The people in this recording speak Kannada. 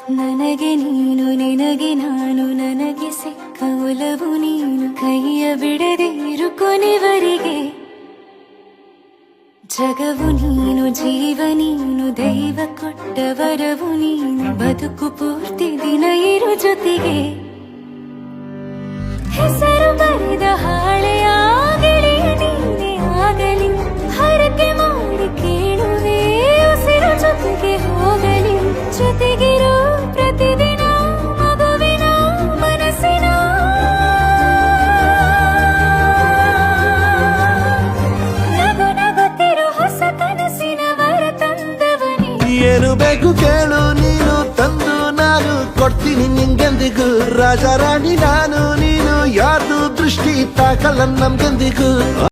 ನನಗೆ ನೀನು ನಿನಗೆ ನಾನು ನನಗೆ ಸಿಕ್ಕ ಒಲವು ನೀನು ಕೈಯ ಬಿಡದೆ ಇರು ಕೊನೆವರೆಗೆ ಜಗವು ನೀನು ಜೀವ ನೀನು ದೈವ ಕೊಟ್ಟ ವರವು ನೀನು ಬದುಕು ಪೂರ್ತಿ ದಿನ ಇರು ಜೊತೆಗೆ ಹೆಸರು ಬರೆದ ಹಾಳೆಯಾಗಲಿ ನೀನೆ ಆಗಲಿ ಹರಕೆ ಮಾಡಿ ಕೇಳುವೆ ಉಸಿರು ಜೊತೆಗೆ ಹೋಗಲಿ ಜೊತೆಗಿರೋ ಪ್ರತಿದಿನ ಮಗುವಿನ ಮನಸ್ಸಿನ ನಗು ನಗುತ್ತಿರೋ ಹೊಸ ಕನಸಿನ ವರ ತಂದವನೇ ಏನು ಬೇಕು ಕೇಳು ನೀನು ತಂದು ನಾನು ಕೊಡ್ತೀನಿ ನಿಂಗೆಂದಿಗೂ ರಾಜ ರಾಣಿ ನಾನು ನೀನು ಯಾರ್ದು ದೃಷ್ಟಿ ತಾಕಲ್ಲ ನಮ್ಗೆಂದಿಗೂ